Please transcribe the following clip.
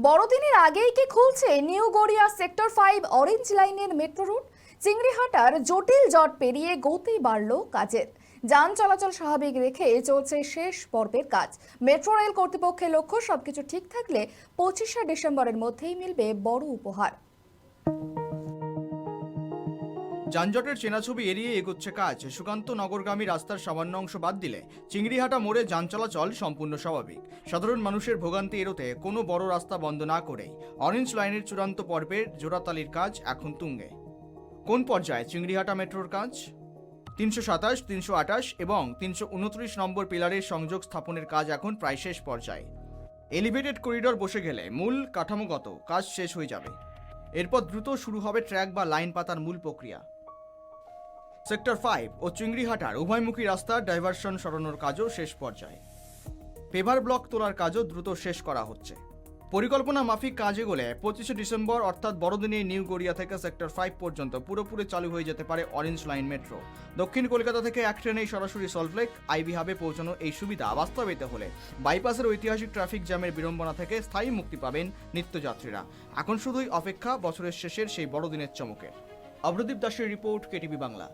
বড়দিনের আগেই কি খুলছে নিউ গড়িয়া সেক্টর 5 অরেঞ্জ লাইনের মেট্রো রুট। চিংড়িহাটার জটিল জট পেরিয়ে গতি বাড়ল কাজের। যান চলাচল স্বাভাবিক রেখে চলছে শেষ পর্বের কাজ। মেট্রো রেল কর্তৃপক্ষের লক্ষ্য সবকিছু ঠিক থাকলে 25শে ডিসেম্বরের মধ্যেই মিলবে বড় উপহার। যানজটের চেনাছবি এড়িয়ে এগোচ্ছে কাজ। সুকান্ত নগরগামী রাস্তার সামান্য অংশ বাদ দিলে চিংড়িহাটা মোড়ে যান চলাচল সম্পূর্ণ স্বাভাবিক। সাধারণ মানুষের ভোগান্তি এড়োতে কোনো বড় রাস্তা বন্ধ না করেই অরেঞ্জ লাইনের চূড়ান্ত পর্বের জোড়াতালির কাজ এখন তুঙ্গে। কোন পর্যায়ে চিংড়িহাটা মেট্রোর কাজ? 327, 328 এবং 329 নম্বর পিলারের সংযোগ স্থাপনের কাজ এখন প্রায় শেষ পর্যায়ে। এলিভেটেড করিডর বসে গেলে মূল কাঠামোগত কাজ শেষ হয়ে যাবে। এরপর দ্রুত শুরু হবে ট্র্যাক বা লাইন পাতার মূল প্রক্রিয়া। সেক্টর 5 ও চিংড়িহাটার উভয়মুখী রাস্তার ডাইভারশন সরানোর কাজও শেষ পর্যায়ে। পেভার ব্লক তোলার কাজও দ্রুত শেষ করা হচ্ছে। পরিকল্পনা মাফিক কাজ এগোলে 25শে ডিসেম্বর অর্থাৎ বড়দিনে নিউ গড়িয়া থেকে সেক্টর 5 পর্যন্ত পুরোপুরি চালু হয়ে যেতে পারে অরেঞ্জ লাইন মেট্রো। দক্ষিণ কলকাতা থেকে এক ট্রেনেই সরাসরি সল্টলেক আইভি হাবে পৌঁছানো এই সুবিধা বাস্তবায়িত হলে বাইপাসের ঐতিহাসিক ট্রাফিক জ্যামের বিড়ম্বনা থেকে স্থায়ী মুক্তি পাবেন নিত্যযাত্রীরা। এখন শুধুই অপেক্ষা বছরের শেষের সেই বড়দিনের চমকের। অভ্রদীপ দাসের রিপোর্ট, কেটিভি বাংলা।